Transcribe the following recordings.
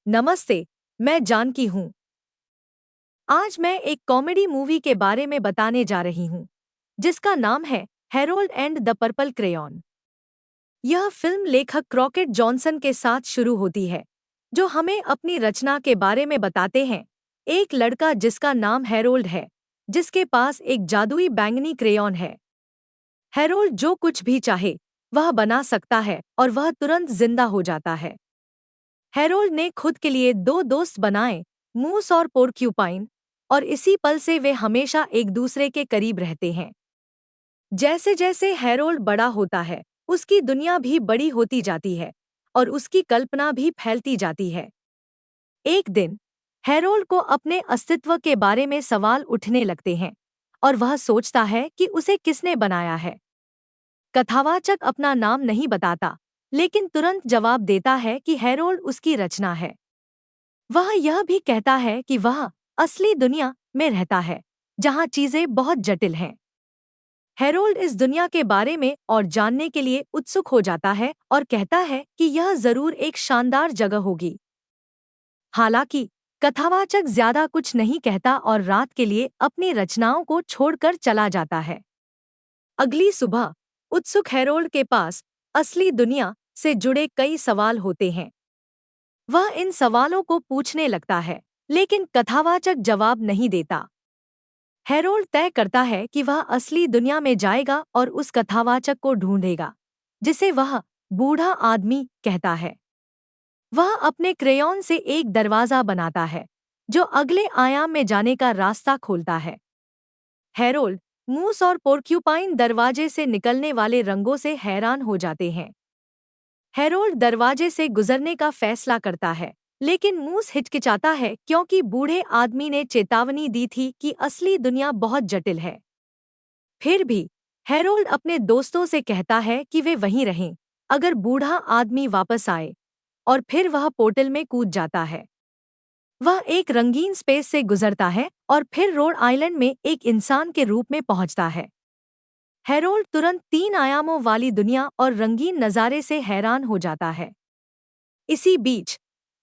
नमस्ते, मैं जानकी हूँ। आज मैं एक कॉमेडी मूवी के बारे में बताने जा रही हूँ, जिसका नाम है Harold and the purple crayon. यह फिल्म लेखक क्रॉकेट जॉनसन के साथ शुरू होती है, जो हमें अपनी रचना के बारे में बताते हैं। एक लड़का जिसका नाम हैरोल्ड है, जिसके पास एक जादुई बैंगनी क्रेयॉन है। हैरोल्ड जो कुछ भी चाहे, वह बना सकता है और वह तुरंत जिंदा हो जाता है। हैरोल्ड ने खुद के लिए दो दोस्त बनाए, मूस और पोर्क्यूपाइन, और इसी पल से वे हमेशा एक दूसरे के करीब रहते हैं। जैसे जैसे हैरोल्ड बड़ा होता है, उसकी दुनिया भी बड़ी होती जाती है और उसकी कल्पना भी फैलती जाती है। एक दिन हैरोल्ड को अपने अस्तित्व के बारे में सवाल उठने लगते हैं और वह सोचता है कि उसे किसने बनाया है। कथावाचक अपना नाम नहीं बताता, लेकिन तुरंत जवाब देता है कि हैरोल्ड उसकी रचना है। वह यह भी कहता है कि वह असली दुनिया में रहता है, जहाँ चीजें बहुत जटिल हैं। हैरोल्ड इस दुनिया के बारे में और जानने के लिए उत्सुक हो जाता है और कहता है कि यह जरूर एक शानदार जगह होगी। हालांकि कथावाचक ज्यादा कुछ नहीं कहता और रात के लिए अपनी रचनाओं को छोड़कर चला जाता है। अगली सुबह उत्सुक हैरोल्ड के पास असली दुनिया से जुड़े कई सवाल होते हैं। वह इन सवालों को पूछने लगता है, लेकिन कथावाचक जवाब नहीं देता। हैरोल्ड तय करता है कि वह असली दुनिया में जाएगा और उस कथावाचक को ढूंढेगा, जिसे वह बूढ़ा आदमी कहता है। वह अपने क्रेयॉन से एक दरवाजा बनाता है, जो अगले आयाम में जाने का रास्ता खोलता है। हैरोल्ड, मूस और पोर्क्यूपाइन दरवाजे से निकलने वाले रंगों से हैरान हो जाते हैं। हैरोल्ड दरवाजे से गुजरने का फैसला करता है, लेकिन मूस हिचकिचाता है क्योंकि बूढ़े आदमी ने चेतावनी दी थी कि असली दुनिया बहुत जटिल है। फिर भी हैरोल्ड अपने दोस्तों से कहता है कि वे वहीं रहें, अगर बूढ़ा आदमी वापस आए, और फिर वह पोर्टल में कूद जाता है। वह एक रंगीन स्पेस से गुजरता है और फिर रोड आइलैंड में एक इंसान के रूप में पहुंचता है। हैरोल्ड तुरंत 3 आयामों वाली दुनिया और रंगीन नज़ारे से हैरान हो जाता है। इसी बीच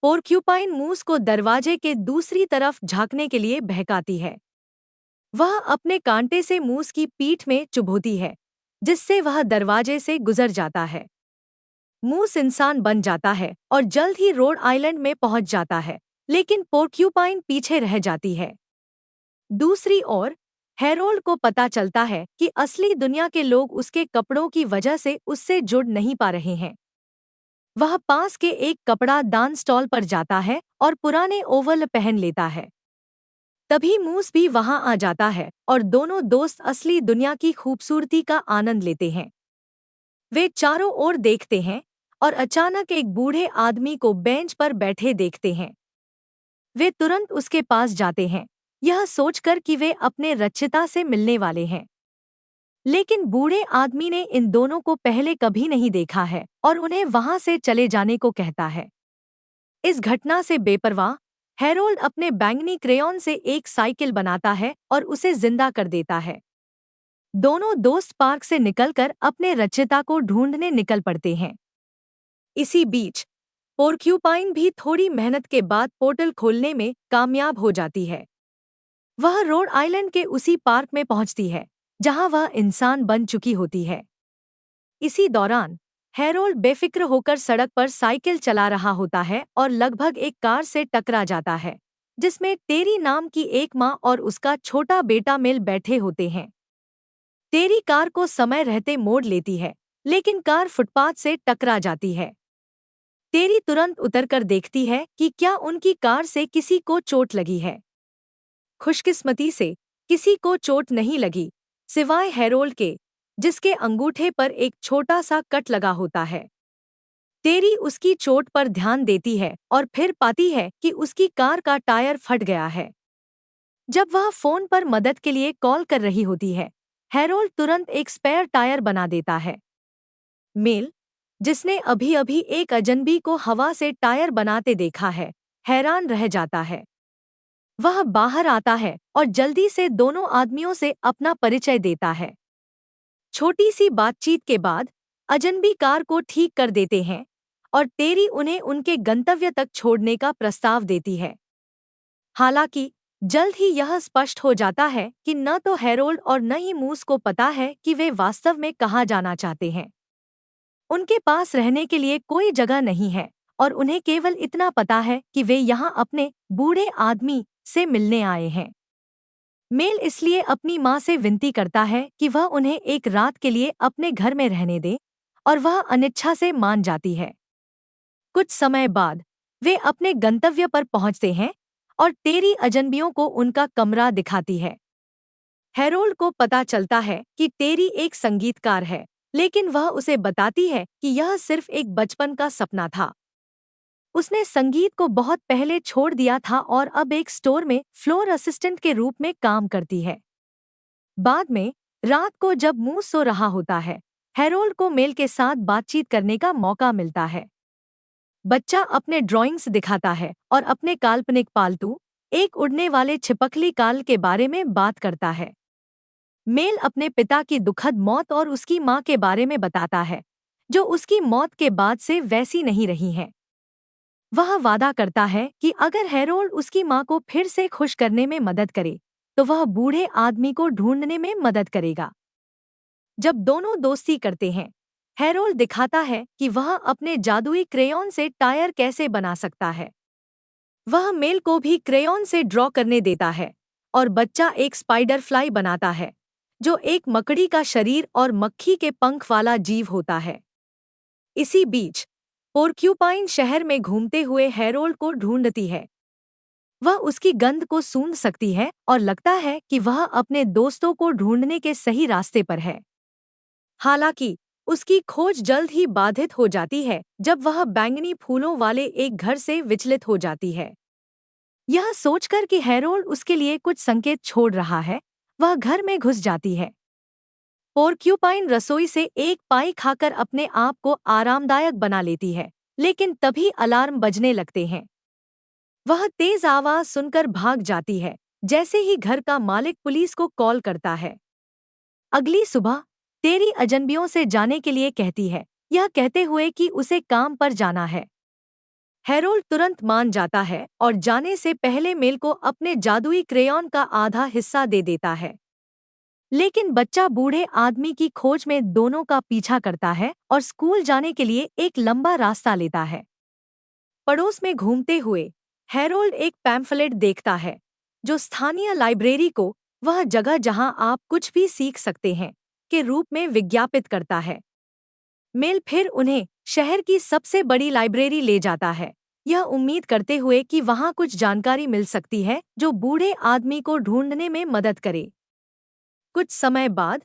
पोर्क्यूपाइन मूस को दरवाजे के दूसरी तरफ झांकने के लिए बहकाती है। वह अपने कांटे से मूस की पीठ में चुभोती है, जिससे वह दरवाजे से गुजर जाता है। मूस इंसान बन जाता है और जल्द ही रोड आइलैंड में पहुंच जाता है, लेकिन पोर्क्यूपाइन पीछे रह जाती है। दूसरी ओर हैरोल्ड को पता चलता है कि असली दुनिया के लोग उसके कपड़ों की वजह से उससे जुड़ नहीं पा रहे हैं। वह पास के एक कपड़ा दान स्टॉल पर जाता है और पुराने ओवल पहन लेता है। तभी मूस भी वहां आ जाता है और दोनों दोस्त असली दुनिया की खूबसूरती का आनंद लेते हैं। वे चारों ओर देखते हैं और अचानक एक बूढ़े आदमी को बेंच पर बैठे देखते हैं। वे तुरंत उसके पास जाते हैं, यह सोचकर कि वे अपने रचिता से मिलने वाले हैं। लेकिन बूढ़े आदमी ने इन दोनों को पहले कभी नहीं देखा है और उन्हें वहां से चले जाने को कहता है। इस घटना से बेपरवाह हैरोल्ड अपने बैंगनी क्रेयॉन से एक साइकिल बनाता है और उसे जिंदा कर देता है। दोनों दोस्त पार्क से निकलकर अपने रचिता को ढूंढने निकल पड़ते हैं। इसी बीच पोर्क्यूपाइन भी थोड़ी मेहनत के बाद पोर्टल खोलने में कामयाब हो जाती है। वह रोड आइलैंड के उसी पार्क में पहुंचती है, जहां वह इंसान बन चुकी होती है। इसी दौरान हैरोल्ड बेफिक्र होकर सड़क पर साइकिल चला रहा होता है और लगभग एक कार से टकरा जाता है, जिसमें टेरी नाम की एक माँ और उसका छोटा बेटा मिल बैठे होते हैं। टेरी कार को समय रहते मोड़ लेती है, लेकिन कार फुटपाथ से टकरा जाती है। टेरी तुरंत उतरकर देखती है कि क्या उनकी कार से किसी को चोट लगी है। खुशकिस्मती से किसी को चोट नहीं लगी, सिवाय हैरोल्ड के, जिसके अंगूठे पर एक छोटा सा कट लगा होता है। टेरी उसकी चोट पर ध्यान देती है और फिर पाती है कि उसकी कार का टायर फट गया है। जब वह फोन पर मदद के लिए कॉल कर रही होती है, हैरोल्ड तुरंत एक स्पेयर टायर बना देता है। मेल, जिसने अभी अभी एक अजनबी को हवा से टायर बनाते देखा है, हैरान रह जाता है। वह बाहर आता है और जल्दी से दोनों आदमियों से अपना परिचय देता है। छोटी सी बातचीत के बाद अजनबी कार को ठीक कर देते हैं और टेरी उन्हें उनके गंतव्य तक छोड़ने का प्रस्ताव देती है। हालांकि जल्द ही यह स्पष्ट हो जाता है कि न तो हैरोल्ड और न ही मूस को पता है कि वे वास्तव में कहाँ जाना चाहते हैं। उनके पास रहने के लिए कोई जगह नहीं है और उन्हें केवल इतना पता है कि वे यहाँ अपने बूढ़े आदमी से मिलने आए हैं। मेल इसलिए अपनी माँ से विनती करता है कि वह उन्हें एक रात के लिए अपने घर में रहने दे और वह अनिच्छा से मान जाती है। कुछ समय बाद वे अपने गंतव्य पर पहुंचते हैं और टेरी अजनबियों को उनका कमरा दिखाती है। हैरोल्ड को पता चलता है कि टेरी एक संगीतकार है, लेकिन वह उसे बताती है कि यह सिर्फ एक बचपन का सपना था। उसने संगीत को बहुत पहले छोड़ दिया था और अब एक स्टोर में फ्लोर असिस्टेंट के रूप में काम करती है। बाद में रात को जब मूस सो रहा होता है, हैरोल्ड को मेल के साथ बातचीत करने का मौका मिलता है। बच्चा अपने ड्राइंग्स दिखाता है और अपने काल्पनिक पालतू, एक उड़ने वाले छिपकली काल के बारे में बात करता है। मेल अपने पिता की दुखद मौत और उसकी माँ के बारे में बताता है, जो उसकी मौत के बाद से वैसी नहीं रही हैं। वह वादा करता है कि अगर हैरोल्ड उसकी माँ को फिर से खुश करने में मदद करे, तो वह बूढ़े आदमी को ढूंढने में मदद करेगा। जब दोनों दोस्ती करते हैं, हैरोल्ड दिखाता है कि वह अपने जादुई क्रेयॉन से टायर कैसे बना सकता है। वह मेल को भी क्रेयॉन से ड्रॉ करने देता है और बच्चा एक स्पाइडर फ्लाई बनाता है, जो एक मकड़ी का शरीर और मक्खी के पंख वाला जीव होता है। इसी बीच पोर्क्यूपाइन शहर में घूमते हुए हैरोल्ड को ढूंढती है। वह उसकी गंध को सूंघ सकती है और लगता है कि वह अपने दोस्तों को ढूंढने के सही रास्ते पर है। हालांकि उसकी खोज जल्द ही बाधित हो जाती है जब वह बैंगनी फूलों वाले एक घर से विचलित हो जाती है। यह सोचकर कि हैरोल्ड उसके लिए कुछ संकेत छोड़ रहा है, वह घर में घुस जाती है। पोर्क्यूपाइन रसोई से एक पाई खाकर अपने आप को आरामदायक बना लेती है, लेकिन तभी अलार्म बजने लगते हैं। वह तेज आवाज सुनकर भाग जाती है, जैसे ही घर का मालिक पुलिस को कॉल करता है। अगली सुबह टेरी अजनबियों से जाने के लिए कहती है, यह कहते हुए कि उसे काम पर जाना है। हैरोल्ड तुरंत मान जाता है और जाने से पहले मेल को अपने जादुई क्रेयॉन का आधा हिस्सा दे देता है। लेकिन बच्चा बूढ़े आदमी की खोज में दोनों का पीछा करता है और स्कूल जाने के लिए एक लंबा रास्ता लेता है। पड़ोस में घूमते हुए हैरोल्ड एक पैम्फलेट देखता है, जो स्थानीय लाइब्रेरी को वह जगह जहां आप कुछ भी सीख सकते हैं के रूप में विज्ञापित करता है। मेल फिर उन्हें शहर की सबसे बड़ी लाइब्रेरी ले जाता है, यह उम्मीद करते हुए कि वहां कुछ जानकारी मिल सकती है जो बूढ़े आदमी को ढूंढने में मदद करे। कुछ समय बाद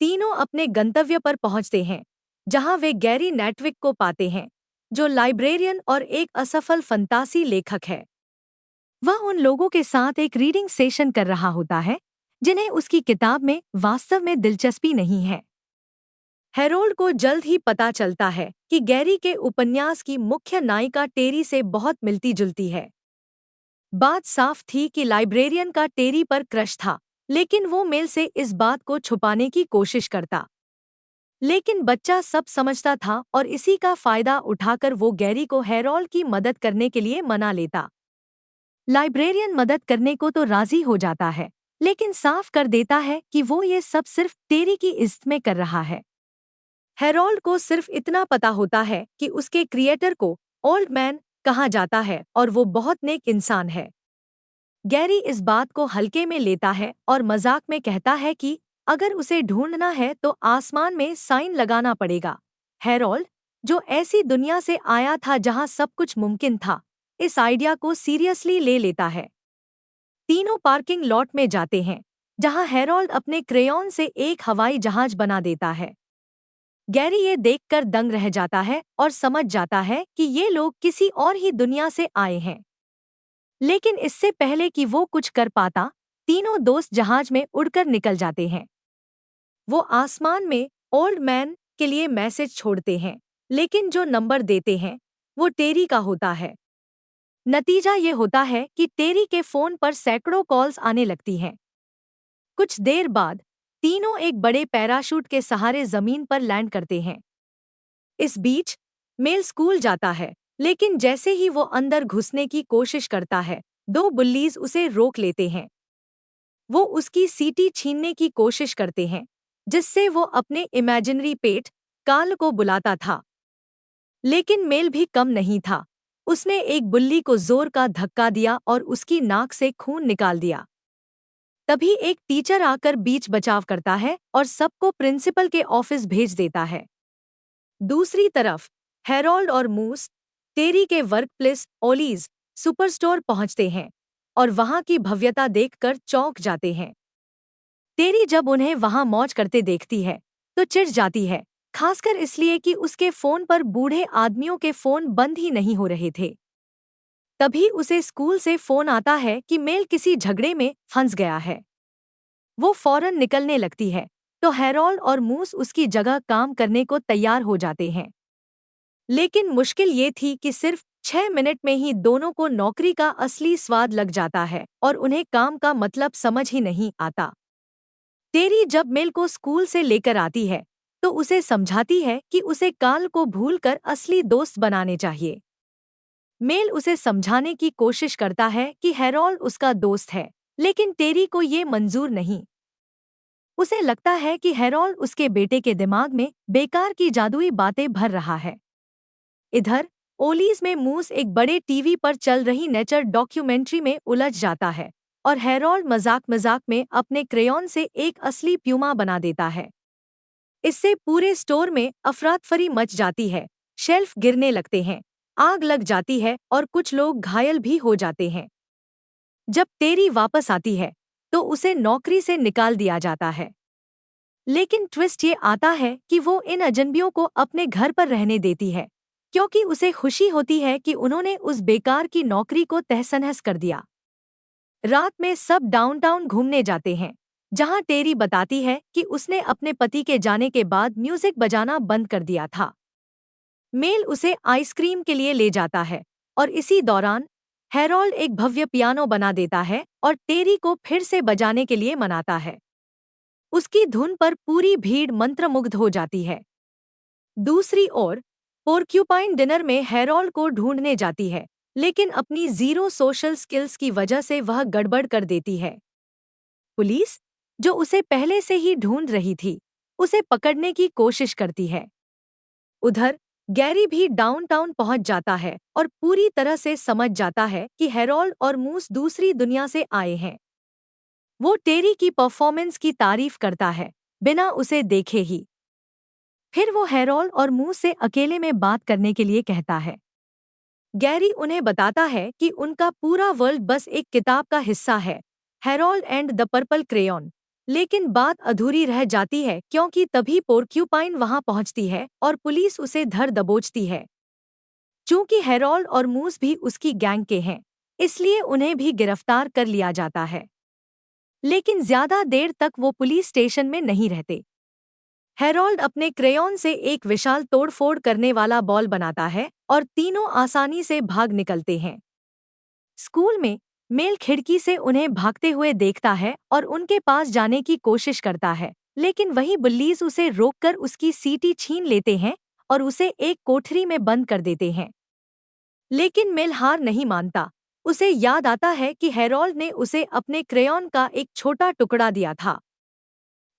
तीनों अपने गंतव्य पर पहुंचते हैं, जहां वे गैरी नेटविक को पाते हैं, जो लाइब्रेरियन और एक असफल फंतासी लेखक है। वह उन लोगों के साथ एक रीडिंग सेशन कर रहा होता है जिन्हें उसकी किताब में वास्तव में दिलचस्पी नहीं है। हैरोल्ड को जल्द ही पता चलता है कि गैरी के उपन्यास की मुख्य नायिका टेरी से बहुत मिलती जुलती है। बात साफ थी कि लाइब्रेरियन का टेरी पर क्रश था, लेकिन वो मेल से इस बात को छुपाने की कोशिश करता। लेकिन बच्चा सब समझता था और इसी का फायदा उठाकर वो गैरी को हैरोल्ड की मदद करने के लिए मना लेता। लाइब्रेरियन मदद करने को तो राजी हो जाता है, लेकिन साफ कर देता है कि वो ये सब सिर्फ टेरी की इज्जत में कर रहा है। हैरोल्ड को सिर्फ इतना पता होता है कि उसके क्रिएटर को ओल्ड मैन कहा जाता है और वो बहुत नेक इंसान है। गैरी इस बात को हल्के में लेता है और मजाक में कहता है कि अगर उसे ढूंढना है तो आसमान में साइन लगाना पड़ेगा। हैरोल्ड, जो ऐसी दुनिया से आया था जहां सब कुछ मुमकिन था, इस आइडिया को सीरियसली ले लेता है। तीनों पार्किंग लॉट में जाते हैं, जहां हैरोल्ड अपने क्रेयॉन से एक हवाई जहाज बना देता है। गैरी ये देखकर दंग रह जाता है और समझ जाता है कि ये लोग किसी और ही दुनिया से आए हैं। लेकिन इससे पहले कि वो कुछ कर पाता, तीनों दोस्त जहाज में उड़कर निकल जाते हैं। वो आसमान में ओल्ड मैन के लिए मैसेज छोड़ते हैं, लेकिन जो नंबर देते हैं वो टेरी का होता है। नतीजा ये होता है कि टेरी के फोन पर सैकड़ों कॉल्स आने लगती हैं। कुछ देर बाद तीनों एक बड़े पैराशूट के सहारे जमीन पर लैंड करते हैं। इस बीच मेल स्कूल जाता है, लेकिन जैसे ही वो अंदर घुसने की कोशिश करता है, दो बुल्लीज उसे रोक लेते हैं। वो उसकी सीटी छीनने की कोशिश करते हैं, जिससे वो अपने इमेजिनरी पेट कार्ल को बुलाता था। लेकिन मेल भी कम नहीं था। उसने एक बुल्ली को जोर का धक्का दिया और उसकी नाक से खून निकाल दिया। तभी एक टीचर आकर बीच बचाव करता है और सबको प्रिंसिपल के ऑफिस भेज देता है। दूसरी तरफ हेरोल्ड और मूस टेरी के वर्क प्लेस ओलीज सुपरस्टोर पहुंचते हैं और वहां की भव्यता देखकर चौंक जाते हैं। टेरी जब उन्हें वहां मौज करते देखती है तो चिढ़ जाती है, खासकर इसलिए कि उसके फोन पर बूढ़े आदमियों के फोन बंद ही नहीं हो रहे थे। तभी उसे स्कूल से फोन आता है कि मेल किसी झगड़े में फंस गया है। वो फौरन निकलने लगती है, तो हेरोल्ड और मूस उसकी जगह काम करने को तैयार हो जाते हैं। लेकिन मुश्किल ये थी कि सिर्फ 6 मिनट में ही दोनों को नौकरी का असली स्वाद लग जाता है और उन्हें काम का मतलब समझ ही नहीं आता। टेरी जब मेल को स्कूल से लेकर आती है, तो उसे समझाती है कि उसे कार्ल को भूलकर असली दोस्त बनाने चाहिए। मेल उसे समझाने की कोशिश करता है कि हेरोल्ड उसका दोस्त है, लेकिन टेरी को ये मंजूर नहीं। उसे लगता है कि हेरोल्ड उसके बेटे के दिमाग में बेकार की जादुई बातें भर रहा है। इधर ओलीज में मूस एक बड़े टीवी पर चल रही नेचर डॉक्यूमेंट्री में उलझ जाता है और हेरोल्ड मजाक मजाक में अपने क्रेयॉन से एक असली प्यूमा बना देता है। इससे पूरे स्टोर में अफरातफरी मच जाती है, शेल्फ गिरने लगते हैं, आग लग जाती है और कुछ लोग घायल भी हो जाते हैं। जब टेरी वापस आती है, तो उसे नौकरी से निकाल दिया जाता है। लेकिन ट्विस्ट ये आता है कि वो इन अजनबियों को अपने घर पर रहने देती है, क्योंकि उसे खुशी होती है कि उन्होंने उस बेकार की नौकरी को तहस-नहस कर दिया। रात में सब डाउनटाउन घूमने जाते हैं, जहां टेरी बताती है कि उसने अपने पति के जाने के बाद म्यूजिक बजाना बंद कर दिया था। मेल उसे आइसक्रीम के लिए ले जाता है और इसी दौरान हेरोल्ड एक भव्य पियानो बना देता है और टेरी को फिर से बजाने के लिए मनाता है। उसकी धुन पर पूरी भीड़ मंत्रमुग्ध हो जाती है। दूसरी ओर पोर्क्यूपाइन डिनर में हेरोल्ड को ढूंढने जाती है, लेकिन अपनी जीरो सोशल स्किल्स की वजह से वह गड़बड़ कर देती है। पुलिस, जो उसे पहले से ही ढूंढ रही थी, उसे पकड़ने की कोशिश करती है। उधर गैरी भी डाउनटाउन पहुंच जाता है और पूरी तरह से समझ जाता है कि हेरोल्ड और मूस दूसरी दुनिया से आए हैं। वो टेरी की परफॉर्मेंस की तारीफ करता है, बिना उसे देखे ही। फिर वो हेरोल्ड और मूस से अकेले में बात करने के लिए कहता है। गैरी उन्हें बताता है कि उनका पूरा वर्ल्ड बस एक किताब का हिस्सा है, Harold and the purple crayon. लेकिन बात अधूरी रह जाती है क्योंकि तभी पोर्क्यूपाइन वहां पहुंचती है और पुलिस उसे धर दबोचती है। चूंकि हेरोल्ड और मूस भी उसकी गैंग के हैं, इसलिए उन्हें भी गिरफ्तार कर लिया जाता है। लेकिन ज्यादा देर तक वो पुलिस स्टेशन में नहीं रहते। हेरोल्ड अपने क्रेयॉन से एक विशाल तोड़फोड़ करने वाला बॉल बनाता है और तीनों आसानी से भाग निकलते हैं। स्कूल में मेल खिड़की से उन्हें भागते हुए देखता है और उनके पास जाने की कोशिश करता है, लेकिन वही बुल्लीज उसे रोककर उसकी सीटी छीन लेते हैं और उसे एक कोठरी में बंद कर देते हैं। लेकिन मेल हार नहीं मानता। उसे याद आता है कि हेरोल्ड ने उसे अपने क्रेयॉन का एक छोटा टुकड़ा दिया था।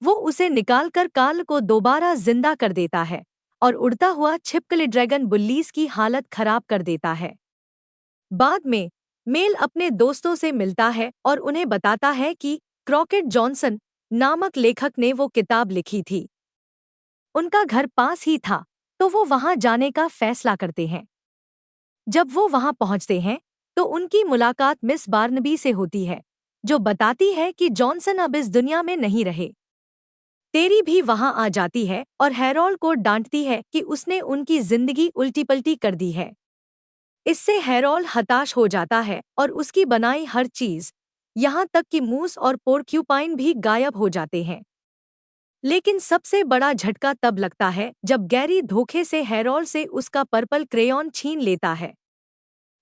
वो उसे निकालकर कार्ल को दोबारा जिंदा कर देता है और उड़ता हुआ छिपकली ड्रैगन बुल्लीज की हालत खराब कर देता है। बाद में मेल अपने दोस्तों से मिलता है और उन्हें बताता है कि क्रॉकेट जॉनसन नामक लेखक ने वो किताब लिखी थी। उनका घर पास ही था, तो वो वहां जाने का फैसला करते हैं। जब वो वहां पहुंचते हैं, तो उनकी मुलाकात मिस बार्नबी से होती है, जो बताती है कि जॉनसन अब इस दुनिया में नहीं रहे। टेरी भी वहां आ जाती है और हेरोल्ड को डांटती है कि उसने उनकी जिंदगी उल्टी-पल्टी कर दी है। इससे हेरोल्ड हताश हो जाता है और उसकी बनाई हर चीज, यहाँ तक कि मूस और पोर्क्यूपाइन भी गायब हो जाते हैं। लेकिन सबसे बड़ा झटका तब लगता है जब गैरी धोखे से हेरोल्ड से उसका पर्पल क्रेयॉन छीन लेता है।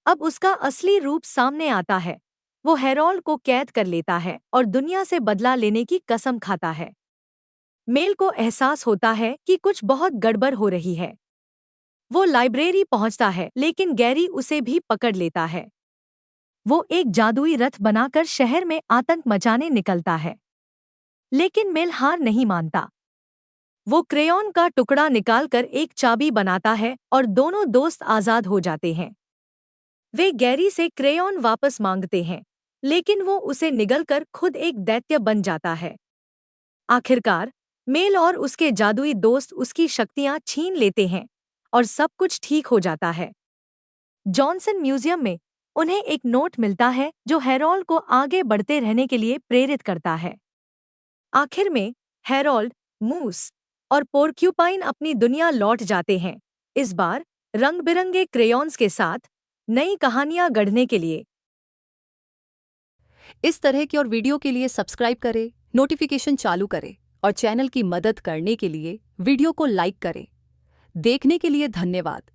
अब उसका असली रूप सामने आता है। वो हेरोल्ड को कैद कर लेता है और दुनिया से बदला लेने की कसम खाता है। मेल को एहसास होता है कि कुछ बहुत गड़बड़ हो रही है। वो लाइब्रेरी पहुंचता है लेकिन गैरी उसे भी पकड़ लेता है। वो एक जादुई रथ बनाकर शहर में आतंक मचाने निकलता है, लेकिन मिल हार नहीं मानता। वो क्रेयॉन का टुकड़ा निकालकर एक चाबी बनाता है और दोनों दोस्त आजाद हो जाते हैं। वे गैरी से क्रेयॉन वापस मांगते हैं, लेकिन वो उसे निगलकर खुद एक दैत्य बन जाता है। आखिरकार मेल और उसके जादुई दोस्त उसकी शक्तियां छीन लेते हैं और सब कुछ ठीक हो जाता है। जॉनसन म्यूजियम में उन्हें एक नोट मिलता है जो हैरोल्ड को आगे बढ़ते रहने के लिए प्रेरित करता है। आखिर में हैरोल्ड, मूस और पोर्क्यूपाइन अपनी दुनिया लौट जाते हैं, इस बार रंग-बिरंगे क्रेयॉन्स के साथ नई कहानियां गढ़ने के लिए। इस तरह की और वीडियो के लिए सब्सक्राइब करें, नोटिफिकेशन चालू करें और चैनल की मदद करने के लिए वीडियो को लाइक करें। देखने के लिए धन्यवाद।